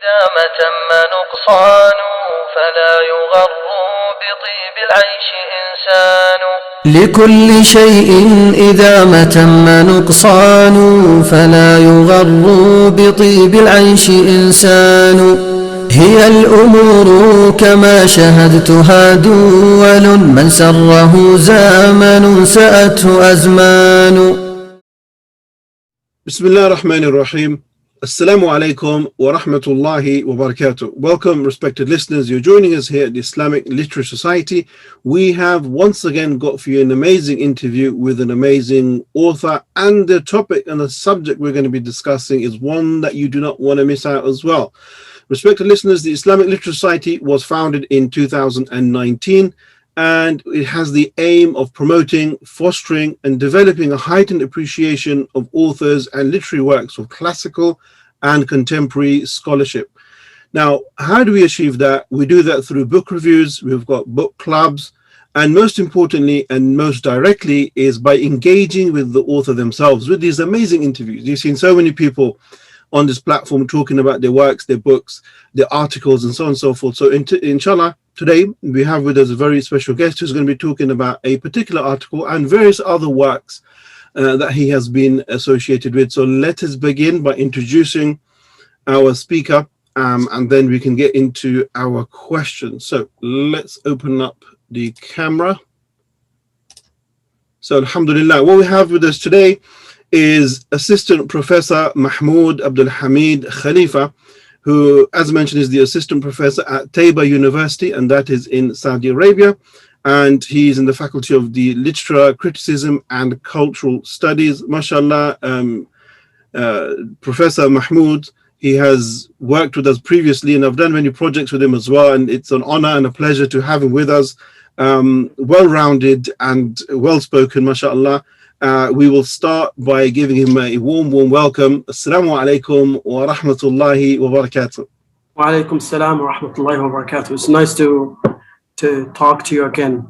دام تم نقصان فلا يغر بطيب العيش إنسان. لكل شيء إذا ما تم نقصان فلا يغر بطيب العيش إنسان. هي الأمور كما شهدتها دول من سره زمن سأته أزمان. بسم الله الرحمن الرحيم. Assalamu alaikum wa rahmatullahi wa barakatuh. Welcome, respected listeners. You're joining us here at the Islamic Literary Society. We have once again got for you an amazing interview with an amazing author, and the topic and the subject we're going to be discussing is one that you do not want to miss out as well. Respected listeners, the Islamic Literary Society was founded in 2019, and it has the aim of promoting, fostering, and developing a heightened appreciation of authors and literary works of classical and contemporary scholarship. Now, how do we achieve that? We do that through book reviews, we've got book clubs, and most importantly and most directly is by engaging with the author themselves with these amazing interviews. You've seen so many people on this platform talking about their works, their books, their articles, and so on and so forth. So inshallah, today we have with us a very special guest who's going to be talking about a particular article and various other works that he has been associated with. So let us begin by introducing our speaker, and then we can get into our questions. So let's open up the camera. So alhamdulillah, what we have with us today is Assistant Professor Mahmoud Khalifa, who, as mentioned, is the Assistant Professor at Taiba University, and that is in Saudi Arabia. And he's in the Faculty of the Literature, Criticism and Cultural Studies. MashaAllah, Professor Mahmoud, he has worked with us previously, and I've done many projects with him as well. And it's an honor and a pleasure to have him with us. Well-rounded and well-spoken, MashaAllah. We will start by giving him a warm welcome. Assalamu alaikum wa rahmatullahi wa barakatuh. Wa alaikum salam wa rahmatullahi wa barakatuh. It's nice to talk to you again.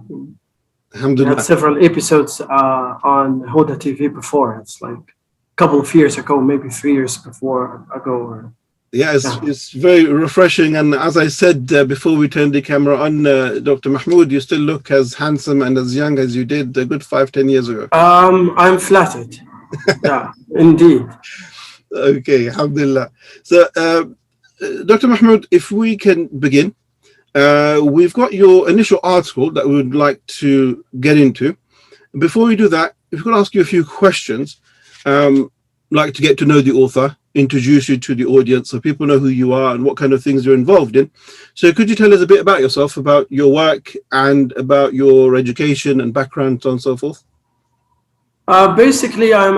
Alhamdulillah. We had several episodes on Huda TV before. It's like a couple of years ago, maybe 3 years ago. It's very refreshing, and as I said before we turned the camera on, Dr. Mahmoud, you still look as handsome and as young as you did a good 5-10 years ago. I'm flattered. Yeah, indeed. Okay, alhamdulillah. So, Dr. Mahmoud, if we can begin, we've got your initial article that we would like to get into. Before we do that, if we could ask you a few questions, like to get to know the author, introduce you to the audience so people know who you are and what kind of things you're involved in. So could you tell us a bit about yourself, about your work and about your education and background, so on and so forth? Basically, I'm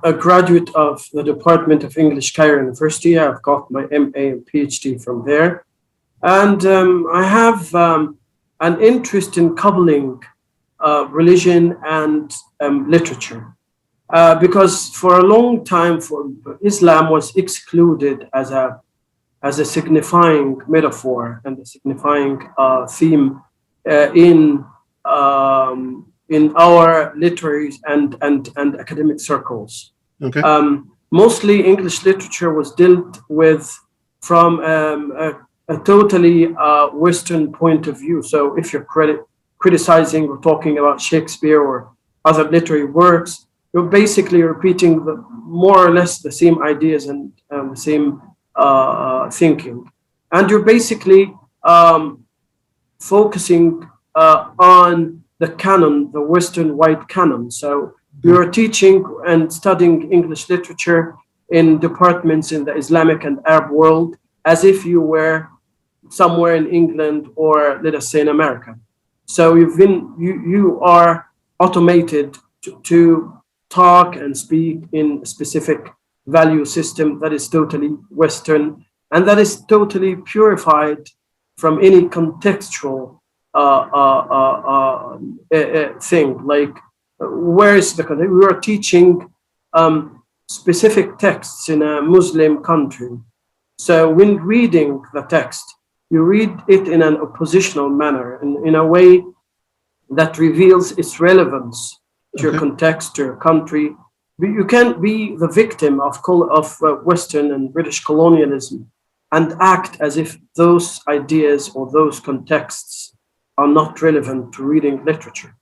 a graduate of the Department of English, Cairo University. I've got my MA and PhD from there. And I have an interest in coupling religion and literature. Because for a long time, Islam was excluded as a signifying metaphor and a signifying theme in our literary and academic circles. Okay. Mostly English literature was dealt with from a totally Western point of view. So if you're criticizing or talking about Shakespeare or other literary works, you're basically repeating more or less the same ideas and the same thinking. And you're basically focusing on the canon, the Western white canon. So you're teaching and studying English literature in departments in the Islamic and Arab world as if you were somewhere in England or, let us say, in America. So you are automated to talk and speak in a specific value system that is totally Western and that is totally purified from any contextual thing. Like, where is the context? We are teaching specific texts in a Muslim country. So when reading the text, you read it in an oppositional manner, in a way that reveals its relevance to your context, to your country, you can't be the victim of Western and British colonialism and act as if those ideas or those contexts are not relevant to reading literature.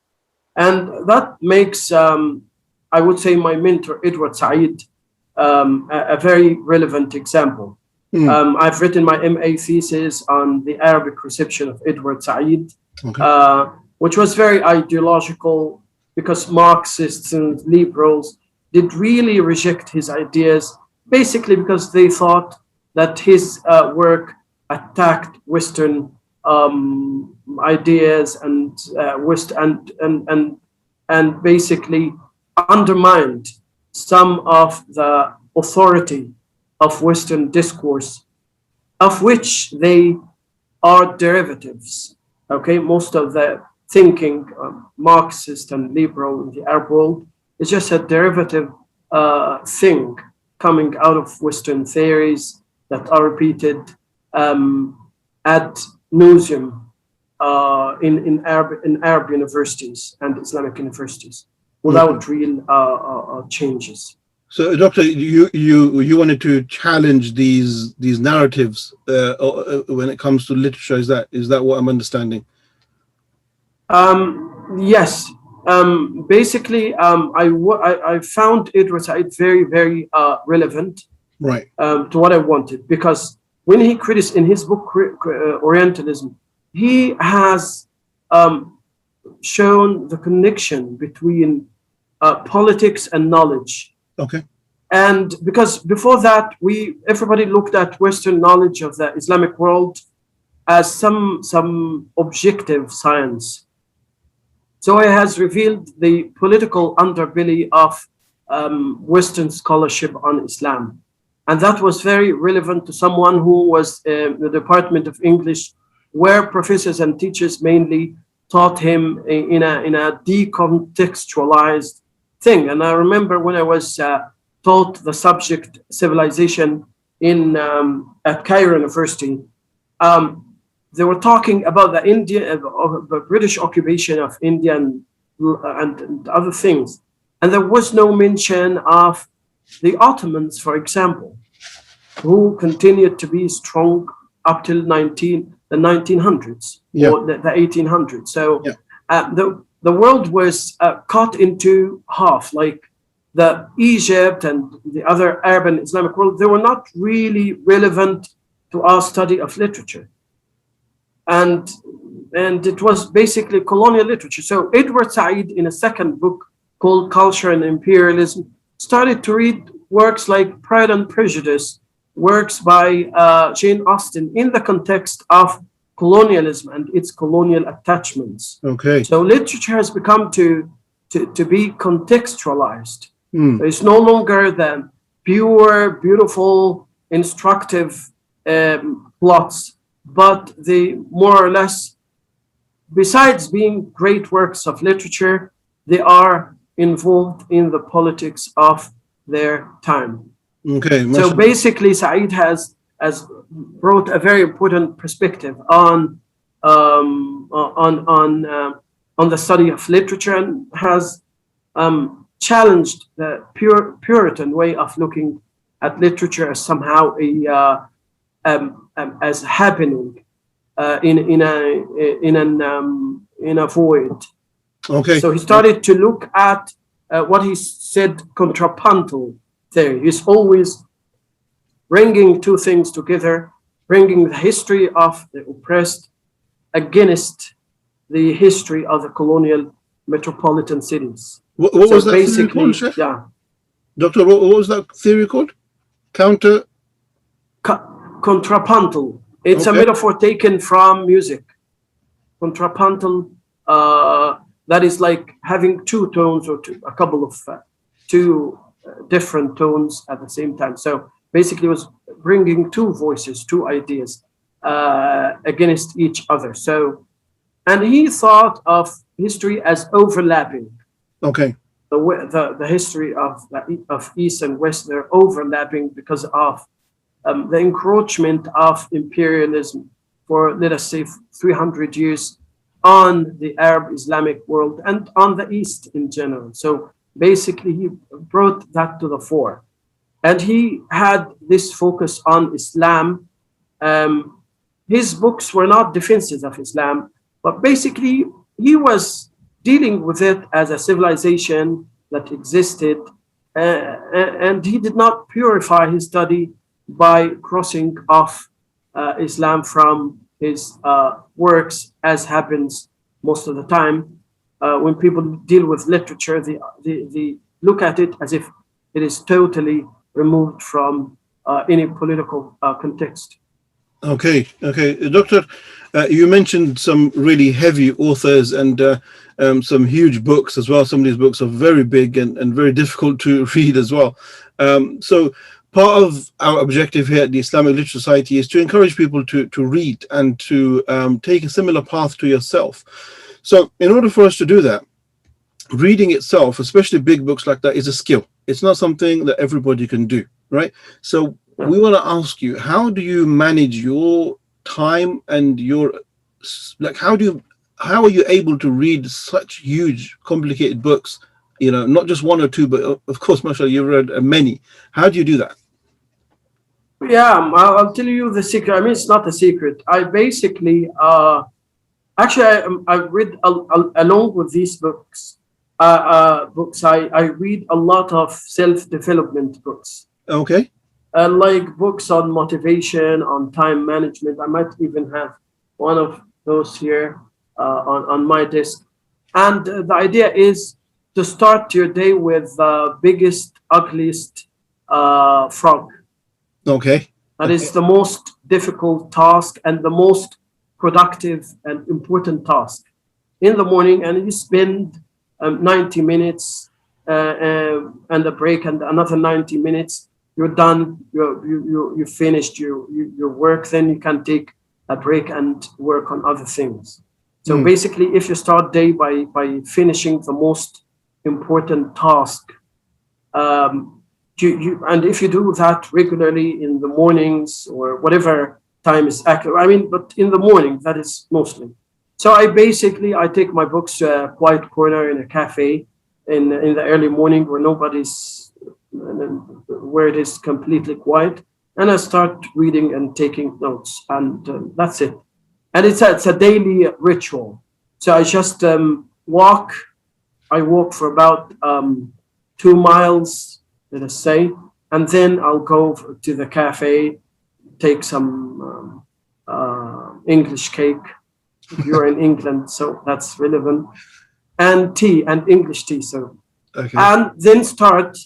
And that makes, I would say, my mentor, Edward Said, a very relevant example. I've written my MA thesis on the Arabic reception of Edward Said, which was very ideological because Marxists and liberals did really reject his ideas, basically because they thought that his work attacked Western ideas and basically undermined some of the authority of Western discourse, of which they are derivatives. Okay, most of the thinking, Marxist and liberal in the Arab world, is just a derivative thing coming out of Western theories that are repeated ad nauseum in Arab universities and Islamic universities without real changes. So, Doctor, you wanted to challenge these narratives when it comes to literature. Is that what I'm understanding? Yes. Basically, I found Edward Said very, very relevant, right, to what I wanted, because when he criticized in his book Orientalism, he has shown the connection between politics and knowledge. Okay. And because before that, everybody looked at Western knowledge of the Islamic world as some objective science. So he has revealed the political underbelly of Western scholarship on Islam. And that was very relevant to someone who was in the Department of English, where professors and teachers mainly taught him in a decontextualized thing. And I remember when I was taught the subject civilization at Cairo University, they were talking about the British occupation of India and other things. And there was no mention of the Ottomans, for example, who continued to be strong up till the 1900s or the 1800s. So the world was cut into half, like the Egypt and the other Arab and Islamic world. They were not really relevant to our study of literature. And it was basically colonial literature. So Edward Said, in a second book called Culture and Imperialism, started to read works like Pride and Prejudice, works by Jane Austen in the context of colonialism and its colonial attachments. Okay. So literature has become to be contextualized. It's no longer the pure, beautiful, instructive plots, but they more or less, besides being great works of literature, they are involved in the politics of their time. Okay. So basically, Said has brought a very important perspective on the study of literature, and has challenged the Puritan way of looking at literature as somehow as happening in a void. Okay. So he started to look at what he said contrapuntal theory. He's always bringing two things together, bringing the history of the oppressed against the history of the colonial metropolitan cities. What was that theory called, Chef? Yeah. Doctor, what was that theory called? Contrapuntal. It's a metaphor taken from music. Contrapuntal, that is like having two tones or a couple of two different tones at the same time. So basically it was bringing two voices, two ideas against each other. So, and he thought of history as overlapping. Okay. The history of East and West, they're overlapping because of the encroachment of imperialism for, let us say, 300 years on the Arab Islamic world and on the East in general. So basically he brought that to the fore. And he had this focus on Islam. His books were not defenses of Islam, but basically he was dealing with it as a civilization that existed, and he did not purify his study by crossing off Islam from his works, as happens most of the time. When people deal with literature, they look at it as if it is totally removed from any political context. Okay, Doctor, you mentioned some really heavy authors and some huge books as well. Some of these books are very big and very difficult to read as well. So part of our objective here at the Islamic Literary Society is to encourage people to read and to take a similar path to yourself. So in order for us to do that, reading itself, especially big books like that, is a skill. It's not something that everybody can do, right? So we want to ask you, how do you manage your time and your, like, how are you able to read such huge, complicated books? You know, not just one or two, but of course, mashallah, you've read many. How do you do that? Yeah, I'll tell you the secret. I mean, it's not a secret. I basically, actually, I read along with these books. I read a lot of self-development books. Okay. Like books on motivation, on time management. I might even have one of those here on my desk. And the idea is to start your day with the biggest, ugliest frog. Okay. That is the most difficult task and the most productive and important task in the morning. And you spend 90 minutes and a break and another 90 minutes. You're done. You finished your work. Then you can take a break and work on other things. So basically, if you start day by finishing the most important task, and if you do that regularly in the mornings or whatever time is accurate, I mean, but in the morning, that is mostly. So I take my books to a quiet corner in a cafe in the early morning where it is completely quiet, and I start reading and taking notes, and that's it. And it's a daily ritual. So I just walk. I walk for about 2 miles, let us say, and then I'll go to the cafe, take some English cake. You're in England, so that's relevant, and tea, and English tea. So, okay. And then start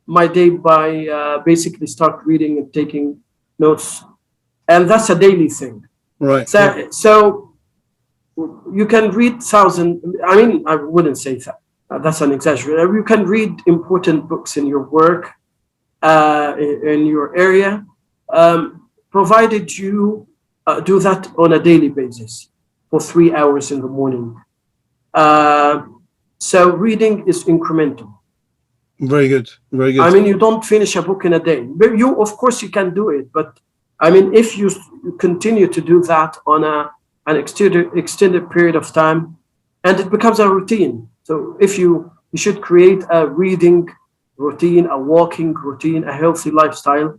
my day by basically start reading and taking notes, and that's a daily thing. Right. So you can read 1,000. I mean, I wouldn't say that. That's an exaggeration. You can read important books in your work, in your area, provided you do that on a daily basis for 3 hours in the morning. So reading is incremental. Very good. Very good. I mean, you don't finish a book in a day. But of course, you can do it. But I mean, if you continue to do that on an extended period of time, and it becomes a routine. So if you should create a reading routine, a walking routine, a healthy lifestyle,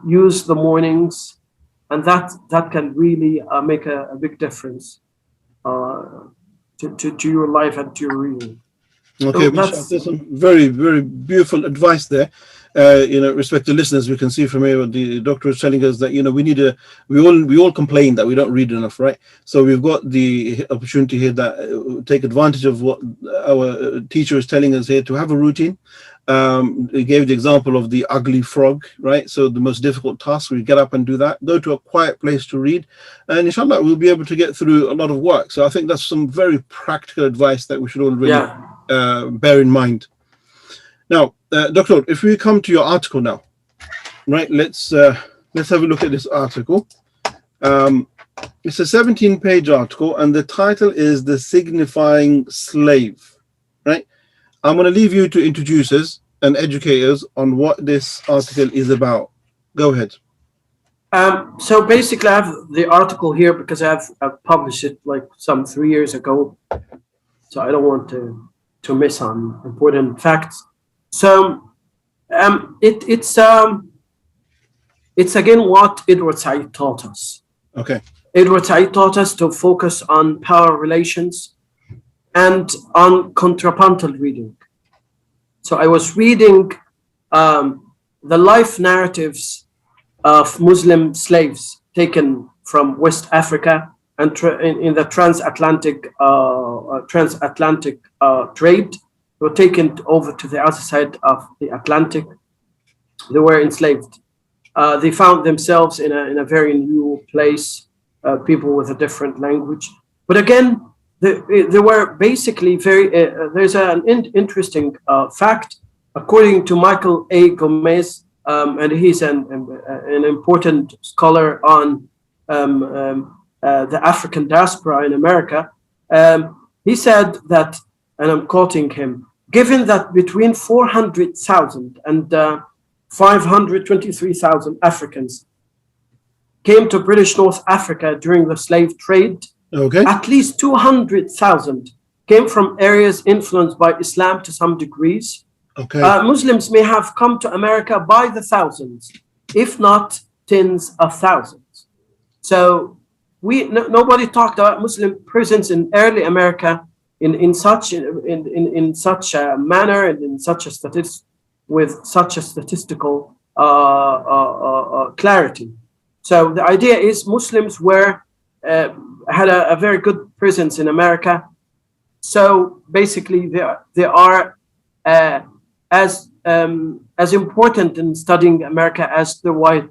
use the mornings, and that can really make a big difference to your life and to your reading. Okay, there's some very, very beautiful advice there. Respected listeners, we can see from here what the doctor is telling us that we all complain that we don't read enough, right? So we've got the opportunity here that take advantage of what our teacher is telling us here, to have a routine. He gave the example of the ugly frog, right? So the most difficult task, we get up and do that, go to a quiet place to read, and inshallah we'll be able to get through a lot of work. So I think that's some very practical advice that we should all really bear in mind. Now, Doctor, if we come to your article now, right? Let's have a look at this article. It's a 17-page article, and the title is "The Signifying Slave." Right? I'm going to leave you to introduce us and educate us on what this article is about. Go ahead. So basically, I have the article here because I've published it like some 3 years ago, so I don't want to to miss on important facts. So it's again what Edward Said taught us. Okay. Edward Said taught us to focus on power relations and on contrapuntal reading. So I was reading the life narratives of Muslim slaves taken from West Africa and in the transatlantic trade. They were taken over to the other side of the Atlantic. They were enslaved. They found themselves in a very new place, people with a different language. But again, they were basically very, there's an interesting fact, according to Michael A. Gomez, and he's an important scholar on the African diaspora in America. He said that, and I'm quoting him, given that between 400,000 and 523,000 Africans came to British North Africa during the slave trade, okay, at least 200,000 came from areas influenced by Islam to some degrees. Okay. Muslims may have come to America by the thousands, if not tens of thousands. So nobody talked about Muslim presence in early America in such a manner and in such a with such a statistical clarity. So the idea is Muslims were had a very good presence in America. So basically, they are as important in studying America as the white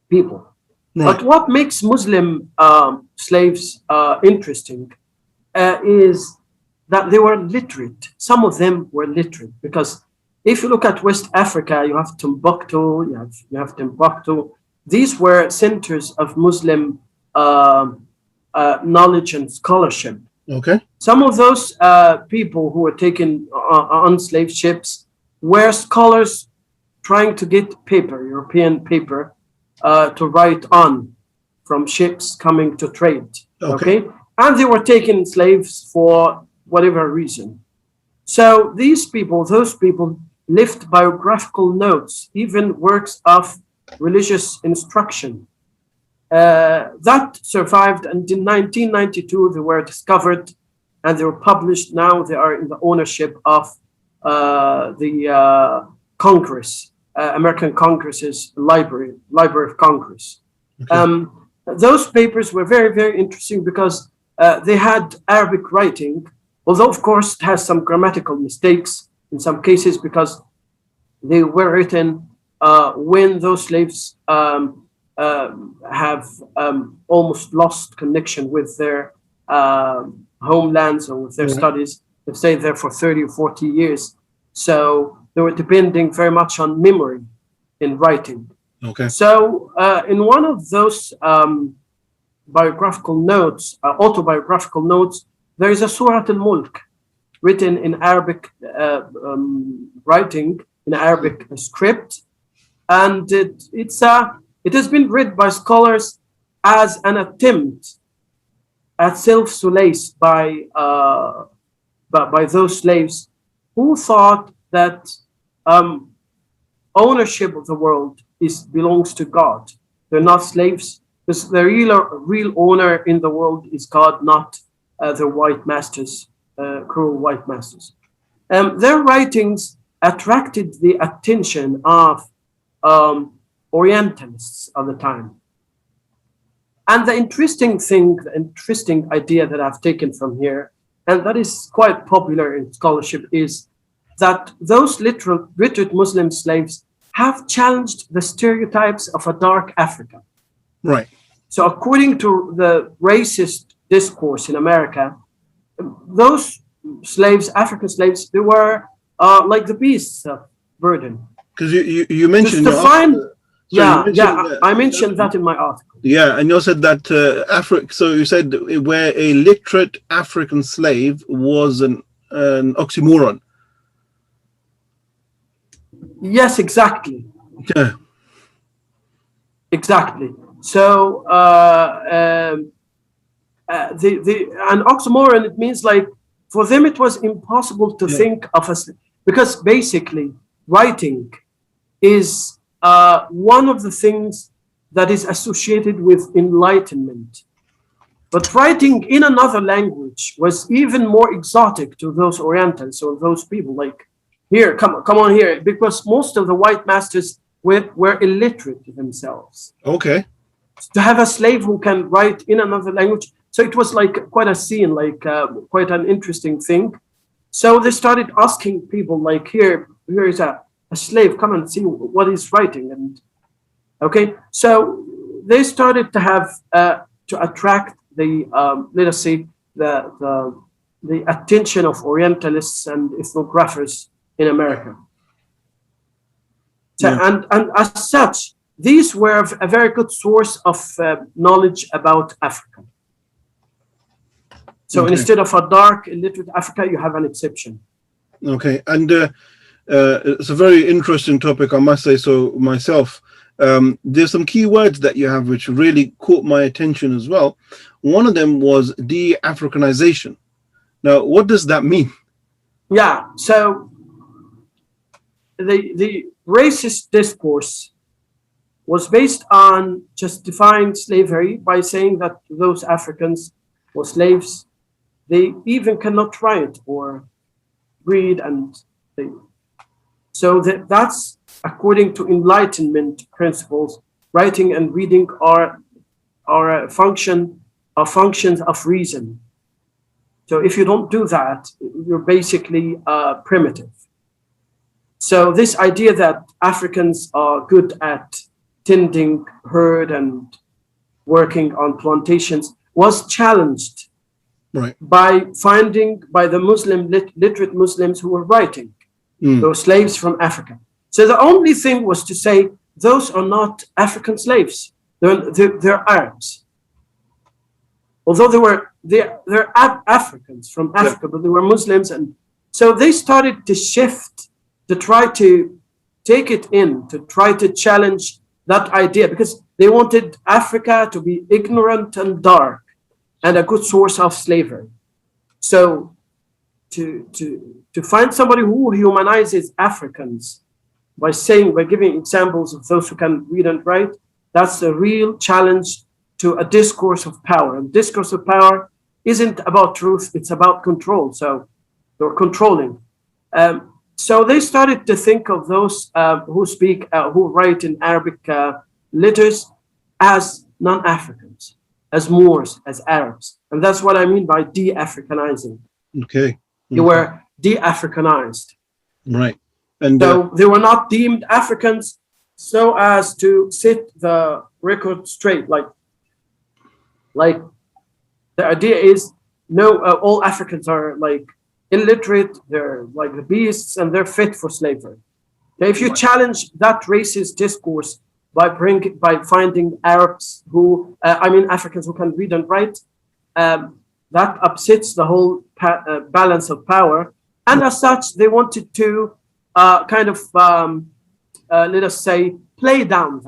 people. Right. But what makes Muslim slaves interesting is that they were literate. Some of them were literate, because if you look at West Africa, you have Timbuktu, you have Timbuktu. These were centers of Muslim knowledge and scholarship. Okay. Some of those people who were taken on slave ships were scholars trying to get paper, European paper, to write on from ships coming to trade. Okay. And they were taken slaves for whatever reason. So those people left biographical notes, even works of religious instruction. That survived, and in 1992 they were discovered and they were published. Now they are in the ownership of the Congress, American Congress's Library of Congress. Okay. Those papers were very, very interesting because they had Arabic writing, although of course it has some grammatical mistakes in some cases, because they were written when those slaves have almost lost connection with their homelands or with their studies. They've stayed there for 30 or 40 years. So they were depending very much on memory in writing. Okay. So in one of those biographical notes, autobiographical notes, there is a Surah Al-Mulk written in Arabic writing, in Arabic script. And it has been read by scholars as an attempt at self-solace by those slaves who thought that ownership of the world belongs to God. They're not slaves, because the real owner in the world is God, not the white masters, cruel white masters. Their writings attracted the attention of Orientalists at the time. And the interesting idea that I've taken from here, and that is quite popular in scholarship, is that those literate Muslim slaves have challenged the stereotypes of a dark Africa. Right. So according to the racist discourse in America, those slaves, African slaves, they were like the beasts of burden. Because you mentioned... I mentioned that in my article. Yeah, and you said that so you said where a literate African slave was an oxymoron. Yes, exactly. Yeah. Exactly. So an oxymoron, it means like for them it was impossible to think of because basically writing is one of the things that is associated with enlightenment. But writing in another language was even more exotic to those Orientals or those people. Like, here, come on here, because most of the white masters were illiterate themselves. Okay. To have a slave who can write in another language, so it was like quite a scene, like quite an interesting thing. So they started asking people, like, here is a slave, come and see what he's writing. And okay, so they started to have to attract the let us say the attention of Orientalists and ethnographers in America. So, and as such, these were a very good source of knowledge about Africa. So instead of a dark, illiterate Africa, you have an exception. Okay, and it's a very interesting topic, I must say so myself. There's some key words that you have which really caught my attention as well. One of them was de-Africanization. Now, what does that mean? Yeah, so the racist discourse was based on justifying slavery by saying that those Africans were slaves. They even cannot write or read, and so that's according to Enlightenment principles. Writing and reading are functions of reason. So if you don't do that, you're basically primitive. So this idea that Africans are good at tending herd and working on plantations was challenged by the literate Muslims who were writing, those slaves from Africa. So the only thing was to say, those are not African slaves, they're Arabs. Although they're Africans from Africa, but they were Muslims. And so they started to shift, to try to take it in, to try to challenge that idea, because they wanted Africa to be ignorant and dark and a good source of slavery. So to find somebody who humanizes Africans by giving examples of those who can read and write, that's a real challenge to a discourse of power. And discourse of power isn't about truth, it's about control. So they're controlling. So they started to think of those who write in Arabic letters as non-Africans, as Moors, as Arabs. And that's what I mean by de-Africanizing. Okay. They were de-Africanized. Right. And so they were not deemed Africans, so as to set the record straight. Like the idea is, no, all Africans are like illiterate, they're like the beasts, and they're fit for slavery. Now, if you challenge that racist discourse by finding Arabs Africans who can read and write, that upsets the whole balance of power. And as such, they wanted to let us say, play down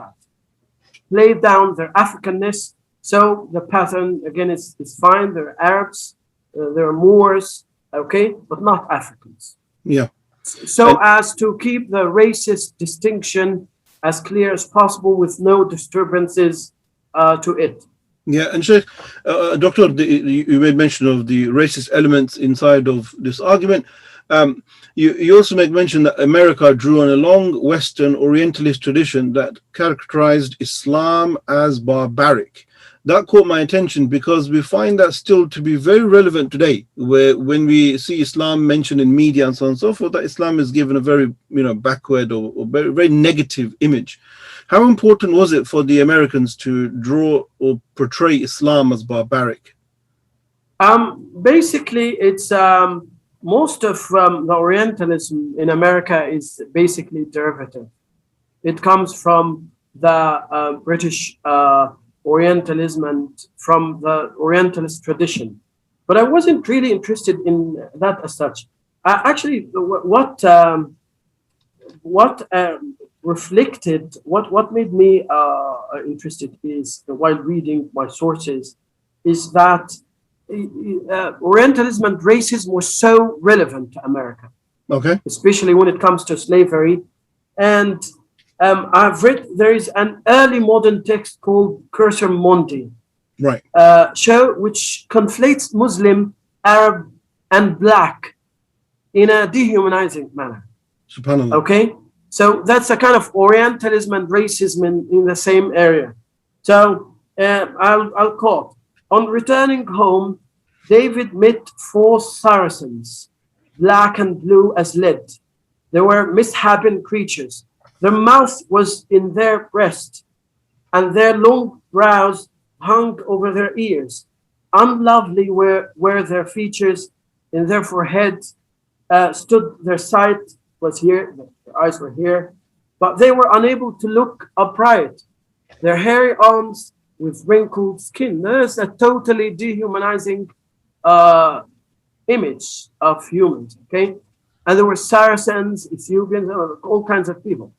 their Africanness. So the pattern, again, is fine. They're Arabs, they're Moors, okay, but not Africans. Yeah. So as to keep the racist distinction as clear as possible with no disturbances to it. Yeah, and Sheikh, Doctor, you made mention of the racist elements inside of this argument. You also make mention that America drew on a long Western Orientalist tradition that characterized Islam as barbaric. That caught my attention because we find that still to be very relevant today, where when we see Islam mentioned in media and so on and so forth, that Islam is given a very backward or very, very negative image. How important was it for the Americans to draw or portray Islam as barbaric? Basically, it's most of the Orientalism in America is basically derivative. It comes from the British Orientalism and from the Orientalist tradition. But I wasn't really interested in that as such. Actually, what made me interested is, while reading my sources, is that Orientalism and racism was so relevant to America, Okay. especially when it comes to slavery. And I've read, there is an early modern text called Cursor Mundi, Right. which conflates Muslim, Arab, and Black in a dehumanizing manner. Subhanallah. Okay, so that's a kind of Orientalism and racism in the same area. So I'll quote: on returning home, David met 4 Saracens, black and blue as lead. They were misshapen creatures. Their mouth was in their breast, and their long brows hung over their ears. Unlovely were their features. In their foreheads stood their sight was here, their eyes were here, but they were unable to look upright. Their hairy arms with wrinkled skin. There's a totally dehumanizing image of humans, okay? And there were Saracens, Ethiopians, all kinds of people.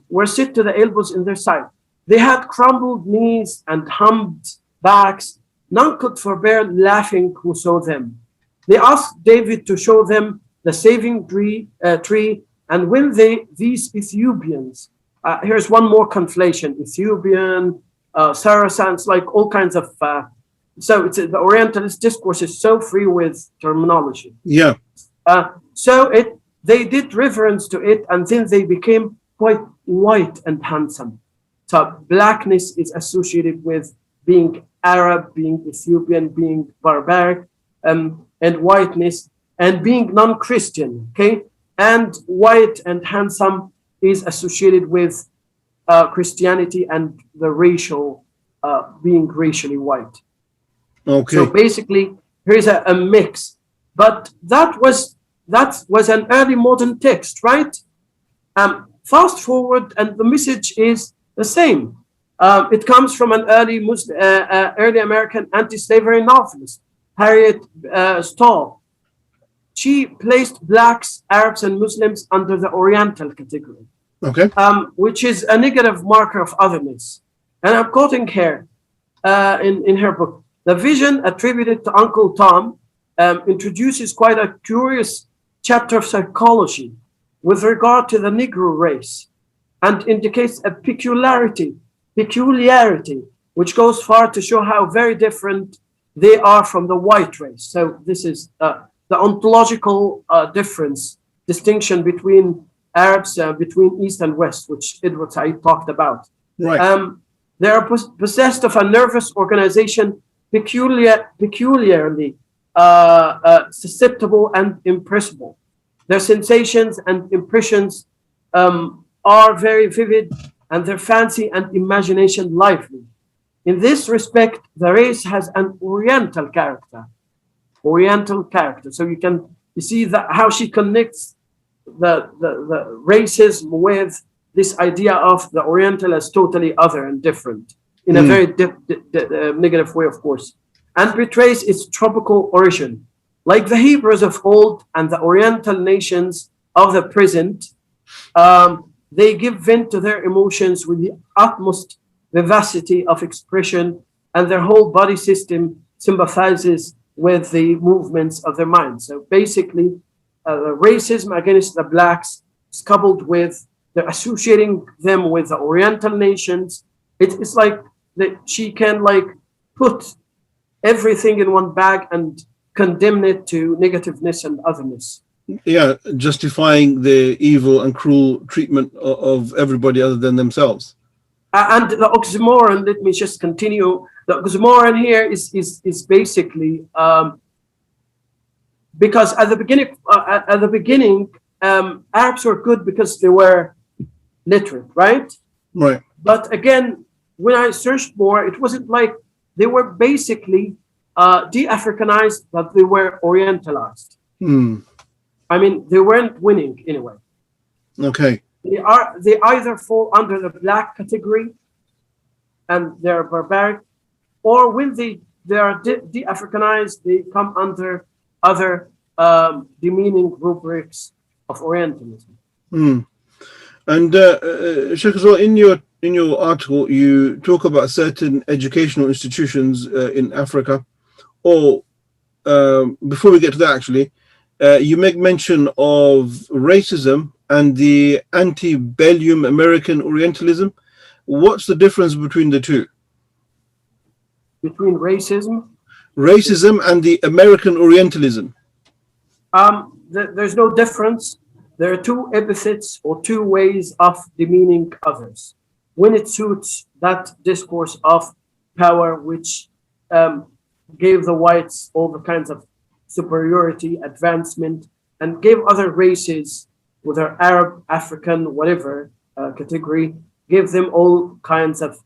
Were sit to the elbows in their side. They had crumbled knees and humped backs. None could forbear laughing who saw them. They asked David to show them the saving tree, and when these Ethiopians, here's one more conflation, Ethiopian, Saracens, like all kinds of, so it's, the Orientalist discourse is so free with terminology. Yeah. So they did reverence to it, and then they became quite white and handsome. So blackness is associated with being Arab, being Ethiopian, being barbaric, and whiteness, and being non-Christian, okay? And white and handsome is associated with Christianity and the racial, being racially white. Okay. So basically, here's a mix. But that was an early modern text, right? Fast forward, and the message is the same. It comes from an early American anti-slavery novelist, Harriet Stoll. She placed blacks, Arabs, and Muslims under the Oriental category, Okay. which is a negative marker of otherness. And I'm quoting here in her book. The vision attributed to Uncle Tom introduces quite a curious chapter of psychology with regard to the Negro race, and indicates a peculiarity, which goes far to show how very different they are from the white race. So this is the ontological distinction between Arabs, between East and West, which Edward Said talked about. Right. They are possessed of a nervous organization peculiarly susceptible and impressible. Their sensations and impressions are very vivid, and their fancy and imagination lively. In this respect, the race has an Oriental character. So you see that how she connects the racism with this idea of the Oriental as totally other and different in a very negative way, of course, and betrays its tropical origin. Like the Hebrews of old and the Oriental nations of the present, they give vent to their emotions with the utmost vivacity of expression, and their whole body system sympathizes with the movements of their minds. So basically, the racism against the blacks is coupled with the associating them with the Oriental nations. It's like that she can like put everything in one bag and condemn it to negativeness and otherness. Yeah, justifying the evil and cruel treatment of everybody other than themselves. And the oxymoron, let me just continue. The oxymoron here is basically because at the beginning, Arabs were good because they were literate, right? Right. But again, when I searched more, it wasn't like they were basically de-Africanized, but they were Orientalized. I mean, they weren't winning anyway. Okay. They either fall under the black category and they're barbaric, or when they are de-Africanized, they come under other demeaning rubrics of Orientalism. And Sheikh, so in your article, you talk about certain educational institutions in Africa or before we get to that, actually, you make mention of racism and the Antebellum American Orientalism. What's the difference between the two? Between racism? Racism and the American Orientalism. There's no difference. There are two epithets or two ways of demeaning others when it suits that discourse of power, which gave the whites all the kinds of superiority, advancement, and gave other races, whether Arab, African, whatever category, gave them all kinds of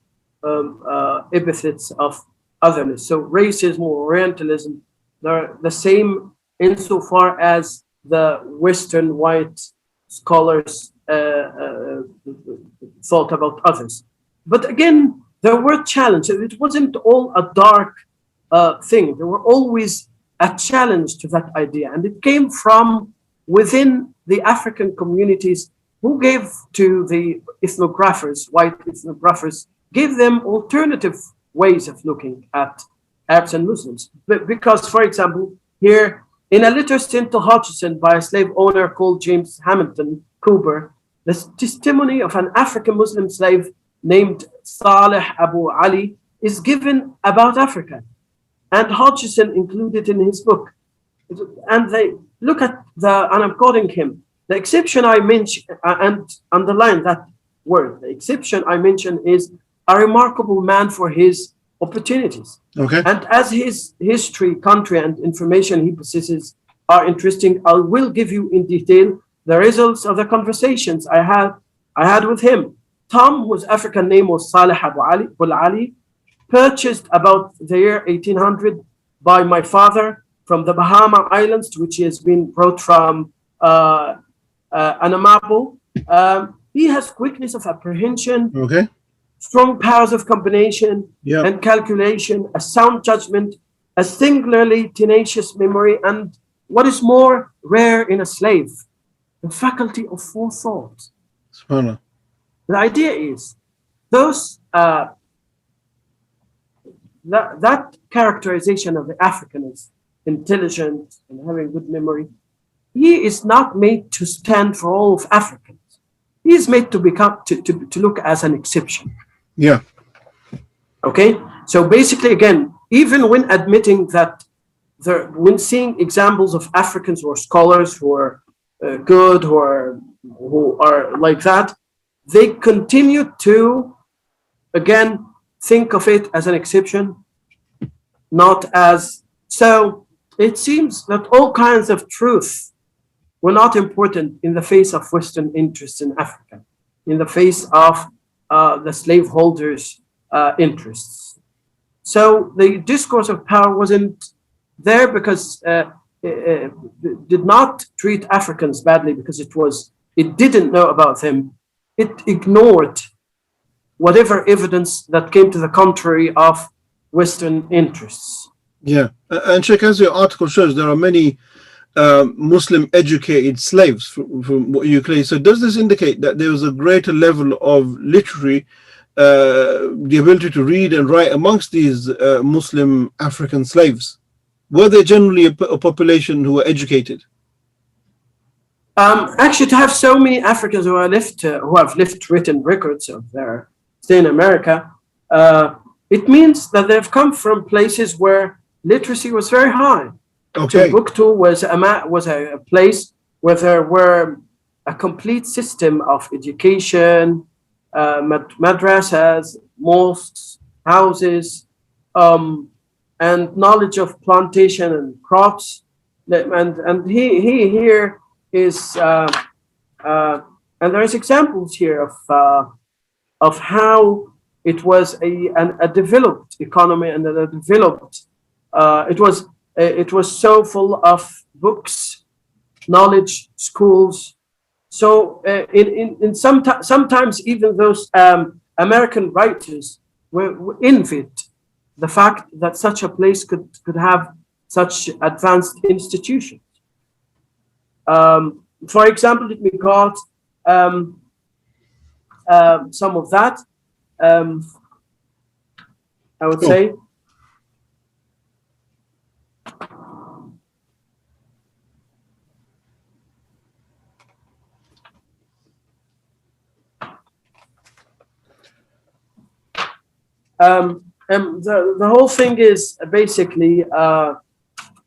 epithets of otherness. So racism or Orientalism, they're the same insofar as the Western white scholars thought about others. But again, there were challenges. It wasn't all a dark thing. There were always a challenge to that idea. And it came from within the African communities who gave to the ethnographers, white ethnographers, gave them alternative ways of looking at Arabs and Muslims. Because, for example, here in a letter sent to Hodgson by a slave owner called James Hamilton Cooper, the testimony of an African Muslim slave named Saleh Abu Ali is given about Africa. And Hodgson included in his book. And they look at and I'm quoting him, the exception I mention, and underline that word, the exception I mention is a remarkable man for his opportunities. Okay. And as his history, country, and information he possesses are interesting, I will give you in detail the results of the conversations I had with him. Tom, whose African name was Saleh Abu Ali, purchased about the year 1800 by my father from the Bahama Islands, to which he has been brought from Anamabo. He has quickness of apprehension, Okay. strong powers of combination and calculation, a sound judgment, a singularly tenacious memory, and what is more rare in a slave, the faculty of forethought. SubhanAllah. The idea is those that characterization of the African as intelligent and having good memory, he is not made to stand for all of Africans. He is made to become to look as an exception. Yeah. Okay. So basically, again, even when admitting that when seeing examples of Africans or scholars who are good, who are like that, they continue to, again, think of it as an exception, not as. So it seems that all kinds of truth were not important in the face of Western interests in Africa, in the face of the slaveholders' interests. So the discourse of power wasn't there because it did not treat Africans badly because it didn't know about them. It ignored whatever evidence that came to the contrary of Western interests. Yeah. And Sheikh, as your article shows, there are many Muslim educated slaves from what you claim. So does this indicate that there was a greater level of literary, the ability to read and write amongst these Muslim African slaves? Were they generally a population who were educated? Actually, to have so many Africans who have left written records of their stay in America, it means that they've come from places where literacy was very high. Okay. Timbuktu was a place where there were a complete system of education, madrasas, mosques, houses, and knowledge of plantation and crops. And he here is, and there's examples here of how it was a developed economy and a developed. It was so full of books, knowledge, schools. So sometimes even those American writers were envied the fact that such a place could have such advanced institutions. For example, let me quote some of that. I would say. The whole thing is basically,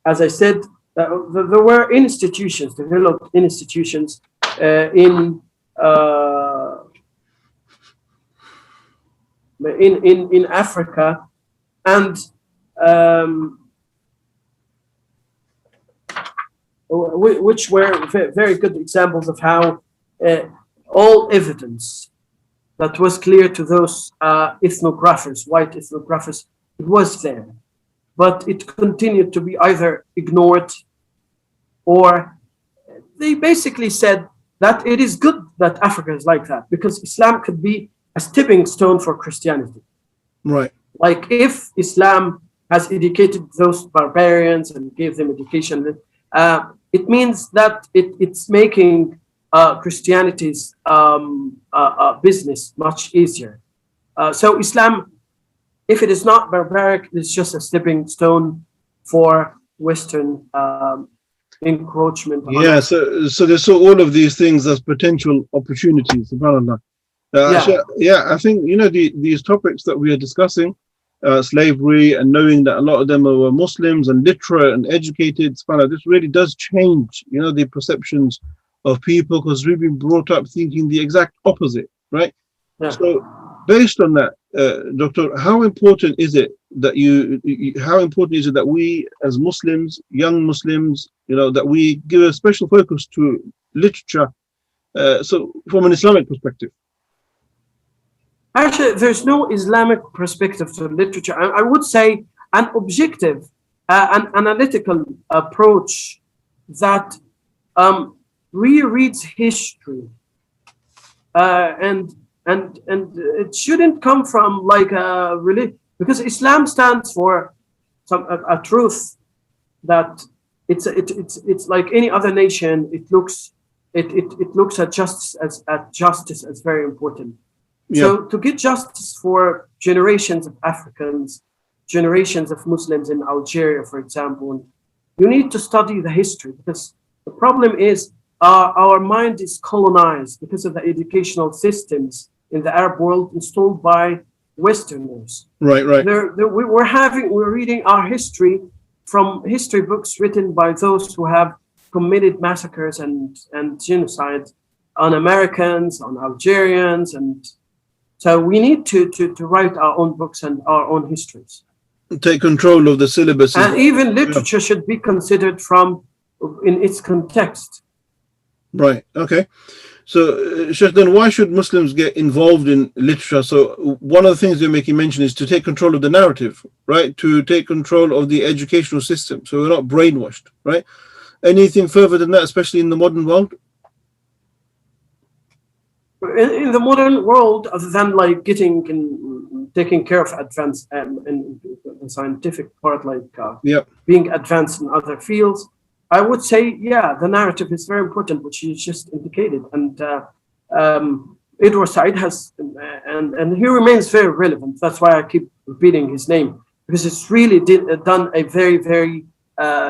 as I said, there were institutions, developed institutions in Africa, and which were very good examples of how all evidence that was clear to those ethnographers, white ethnographers, it was there, but it continued to be either ignored, or they basically said that it is good that Africa is like that because Islam could be a stepping stone for Christianity. Right. Like if Islam has educated those barbarians and gave them education, it means that it's making Christianity's business much easier. So Islam, if it is not barbaric, it's just a stepping stone for Western encroachment. Yeah, so they saw all of these things as potential opportunities, subhanAllah. I think, these topics that we are discussing, slavery, and knowing that a lot of them were Muslims and literate and educated, subhanAllah, this really does change, the perceptions of people, because we've been brought up thinking the exact opposite, right? Yeah. So based on that, Doctor, how important is it that that we as Muslims, young Muslims, that we give a special focus to literature, so from an Islamic perspective? Actually, there's no Islamic perspective to literature. I would say an objective, an analytical approach that rereads history, and it shouldn't come from like a religion, because Islam stands for a truth that it's like any other nation. It looks at justice as very important. Yeah. So to get justice for generations of Africans, generations of Muslims in Algeria, for example, you need to study the history, because the problem is our mind is colonized because of the educational systems in the Arab world installed by Westerners. Right. We're reading our history from history books written by those who have committed massacres and genocide on Americans, on Algerians, and so we need to write our own books and our own histories. Take control of the syllabus. And even literature should be considered in its context. Right. Okay. So, Sheikh, then why should Muslims get involved in literature? So one of the things you're making mention is to take control of the narrative, right? To take control of the educational system, so we're not brainwashed, right? Anything further than that, especially in the modern world? In the modern world, other than like taking care of advanced in the scientific part, like being advanced in other fields, I would say, the narrative is very important, which you just indicated. And Edward Said has, and he remains very relevant. That's why I keep repeating his name, because it's really done a very, very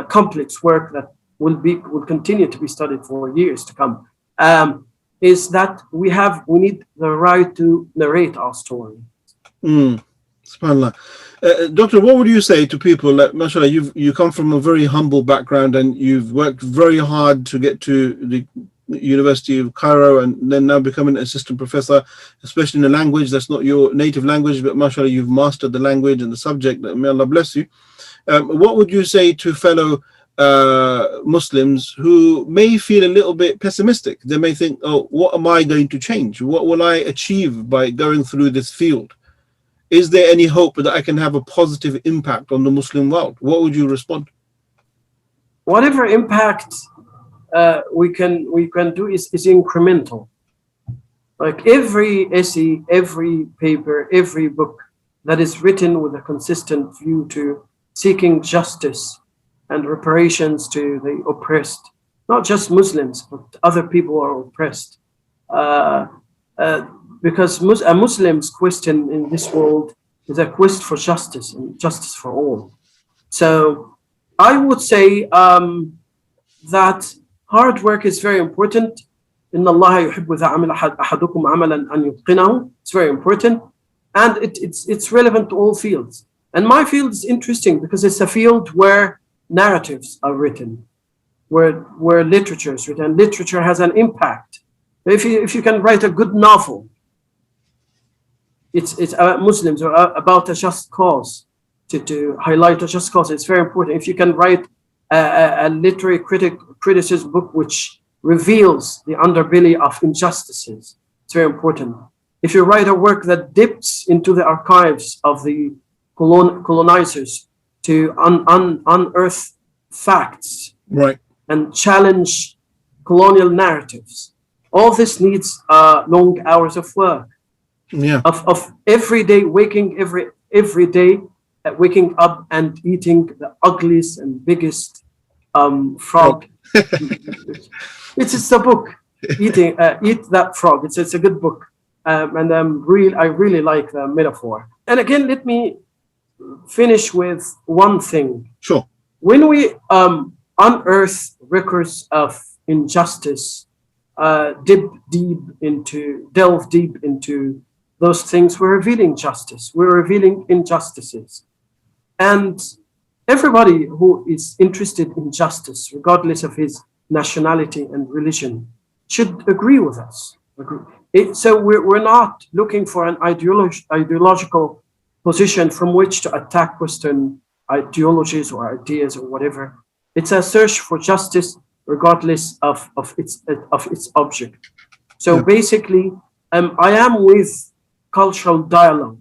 complex work that will continue to be studied for years to come. Is that we need the right to narrate our story. SubhanAllah. Doctor, what would you say to people that, mashallah, you come from a very humble background and you've worked very hard to get to the University of Cairo and then now becoming an assistant professor, especially in a language that's not your native language, but mashallah, you've mastered the language and the subject. May Allah bless you. What would you say to fellow Muslims who may feel a little bit pessimistic? They may think, oh, what am I going to change? What will I achieve by going through this field? Is there any hope that I can have a positive impact on the Muslim world? What would you respond? Whatever impact we can do is incremental. Like every essay, every paper, every book that is written with a consistent view to seeking justice and reparations to the oppressed, not just Muslims, but other people who are oppressed. Because a Muslim's quest in this world is a quest for justice and justice for all. So I would say that hard work is very important. إن الله يحب إذا عمل أحدكم عملا أن يتقنه. It's very important. and it's relevant to all fields. And my field is interesting because it's a field where narratives are written, where literature is written. Literature has an impact. If you can write a good novel, it's about Muslims or about a just cause, to highlight a just cause. It's very important. If you can write a literary criticism book which reveals the underbelly of injustices, it's very important. If you write a work that dips into the archives of the colonizers to unearth facts, Right. and challenge colonial narratives, all this needs long hours of work. Yeah. Of every day waking every day waking up and eating the ugliest and biggest frog. It's a book. Eat that frog. It's a good book, and I really like the metaphor. And again, let me finish with one thing. Sure. When we unearth records of injustice, delve deep into those things, we're revealing justice. We're revealing injustices. And everybody who is interested in justice, regardless of his nationality and religion, should agree with us. So we're not looking for an ideological position from which to attack Western ideologies or ideas or whatever. It's a search for justice regardless of its object. So basically, I am with cultural dialogue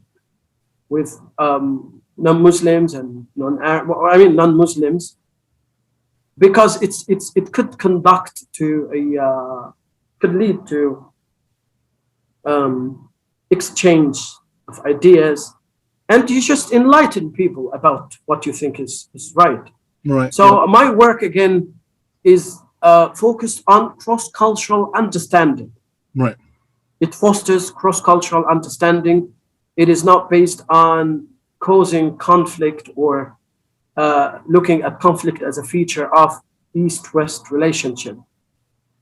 with non-Muslims and non-Muslims, because it could could lead to exchange of ideas, and you just enlighten people about what you think is right. Right. So my work again is focused on cross-cultural understanding. Right. It fosters cross-cultural understanding. It is not based on causing conflict or looking at conflict as a feature of East-West relationship.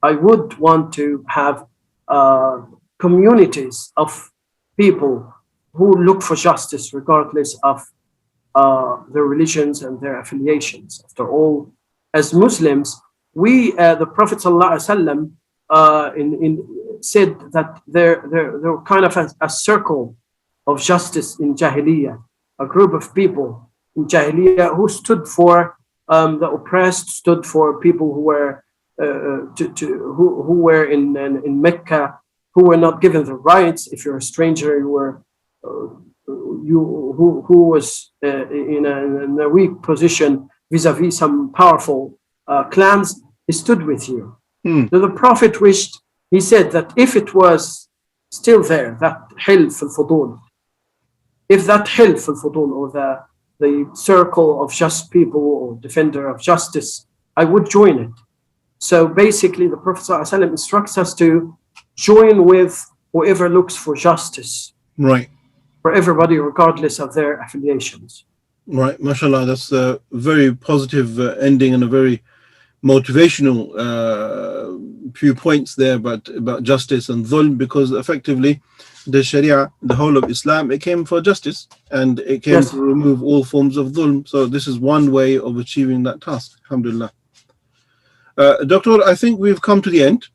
I would want to have communities of people who look for justice regardless of their religions and their affiliations. After all, as Muslims, the Prophet ﷺ said that there were kind of a circle of justice in Jahiliyyah, a group of people in Jahiliyyah who stood for the oppressed, stood for people who were who were in Mecca, who were not given the rights. If you're a stranger, you were who was in a weak position vis-a-vis some powerful clans, he stood with you. So the Prophet wished, he said that if it was still there, that hilf al-fudul, if that hilf al-fudul, or the circle of just people or defender of justice, I would join it. So basically the Prophet ﷺ instructs us to join with whoever looks for justice. Right. For everybody, regardless of their affiliations. Right, mashallah, that's a very positive ending and a very motivational few points there about justice and dhulm, because effectively the Sharia, the whole of Islam, it came for justice and it came to remove all forms of dhulm. So this is one way of achieving that task. Alhamdulillah. Doctor, I think we've come to the end.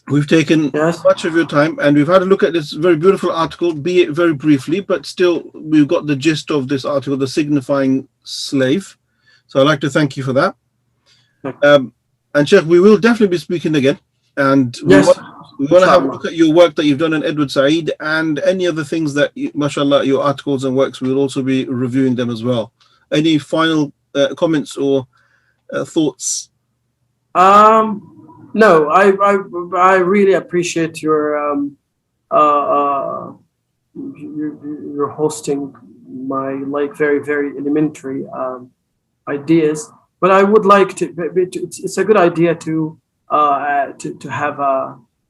We've taken much of your time and we've had a look at this very beautiful article, be it very briefly, but still we've got the gist of this article, The Signifying Slave. So I'd like to thank you for that. And Sheikh, we will definitely be speaking again. And we want to have a look at your work that you've done in Edward Said and any other things that, mashallah, your articles and works, we will also be reviewing them as well. Any final comments or thoughts? No, I really appreciate your hosting my very elementary ideas, but I would like to. It's a good idea to have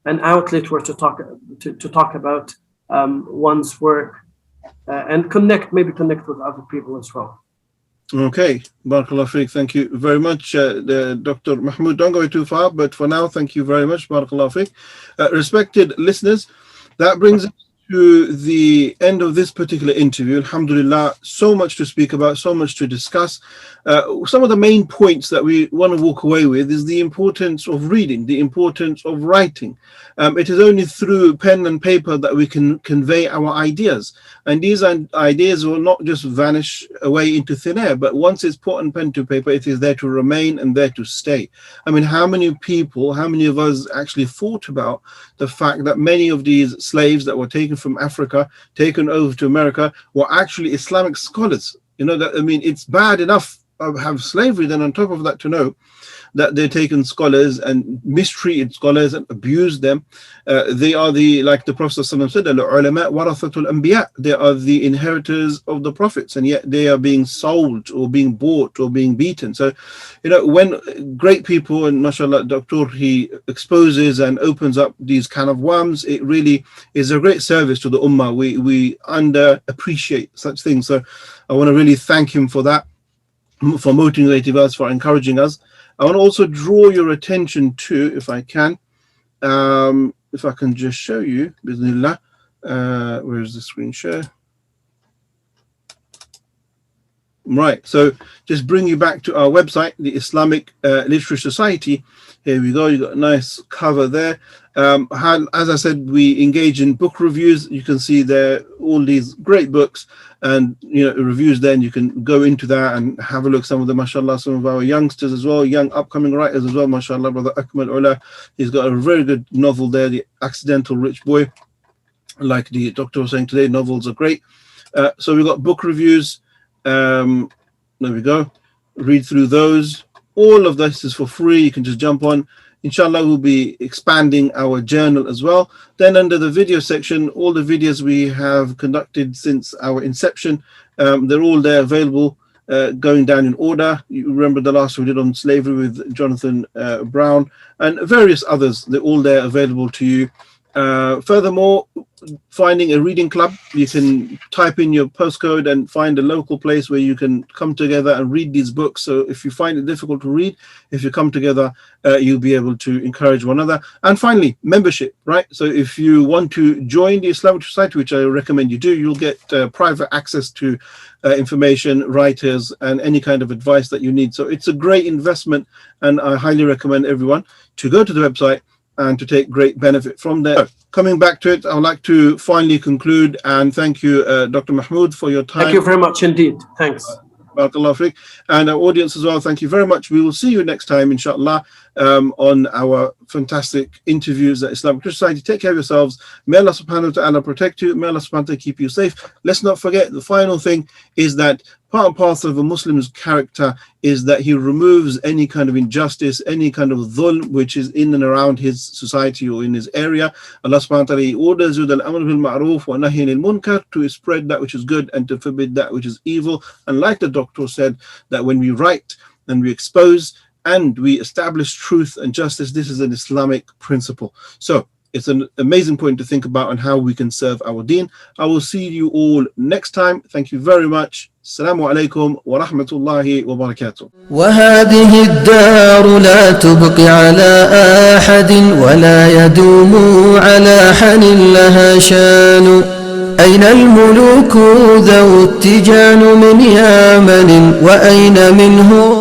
an outlet where to talk about one's work and connect with other people as well. Okay, Barakallah Fiqh, thank you very much, Dr. Mahmoud. Don't go too far, but for now, thank you very much, Barakallah Fiqh. Respected listeners, that brings us to the end of this particular interview. Alhamdulillah, so much to speak about, so much to discuss. Some of the main points that we want to walk away with is the importance of reading, the importance of writing. It is only through pen and paper that we can convey our ideas. And these ideas will not just vanish away into thin air, but once it's put on pen to paper, it is there to remain and there to stay. I mean, how many of us actually thought about the fact that many of these slaves that were taken from Africa, taken over to America, were actually Islamic scholars? You know, that, I mean, it's bad enough to have slavery, then on top of that to know that they're taken scholars and mistreated scholars and abused them. They are like the Prophet ﷺ said, al-ulama warathatul anbiya, they are the inheritors of the prophets, and yet they are being sold or being bought or being beaten. So, you know, when great people, and mashallah, Dr. he exposes and opens up these kind of worms, it really is a great service to the ummah. We underappreciate such things. So I want to really thank him for that, for motivating us, for encouraging us. I want to also draw your attention to, if I can just show you, bismillah, where is the screen share? Right, so just bring you back to our website, the Islamic Literary Society. Here we go, you got a nice cover there. As I said, we engage in book reviews. You can see there all these great books and, you know, reviews there, and you can go into that and have a look. Some of the, mashallah, some of our youngsters as well, young upcoming writers as well, mashallah. Brother Akmal Ullah, he's got a very good novel there, The Accidental Rich Boy. Like the doctor was saying today, novels are great. So we've got book reviews. There we go. Read through those. All of this is for free. You can just jump on. Inshallah, we'll be expanding our journal as well. Then under the video section, all the videos we have conducted since our inception, they're all there available, going down in order. You remember the last we did on slavery with Jonathan Brown and various others. They're all there available to you. Furthermore, finding a reading club, you can type in your postcode and find a local place where you can come together and read these books. So if you find it difficult to read, if you come together, you'll be able to encourage one another. And finally, membership, right? So if you want to join the Islamic Society, which I recommend you do, you'll get private access to information, writers, and any kind of advice that you need. So it's a great investment, and I highly recommend everyone to go to the website and to take great benefit from there. Coming back to it, I would like to finally conclude and thank you, Dr. Mahmoud, for your time. Thank you very much indeed. Thanks. Barakallahu fiqh. And our audience as well, thank you very much. We will see you next time, inshallah, on our fantastic interviews at Islamic Literary Society. Take care of yourselves. May Allah subhanahu wa ta'ala protect you. May Allah subhanahu wa ta'ala keep you safe. Let's not forget, the final thing is that part and parcel of a Muslim's character is that he removes any kind of injustice, any kind of dhulm which is in and around his society or in his area. Allah subhanahu wa ta'ala orders you the amr bil ma'ruf wa nahy anil munkar, to spread that which is good and to forbid that which is evil. And like the doctor said, that when we write and we expose and we establish truth and justice, this is an Islamic principle. So it's an amazing point to think about on how we can serve our deen. I will see you all next time. Thank you very much. Assalamu alaikum wa rahmatullahi wa barakatuh. وهذه الدار لا تبقي على أحد ولا يدوم على حن لها شان. أين الملوك ذو التيجان من يمن وأين منه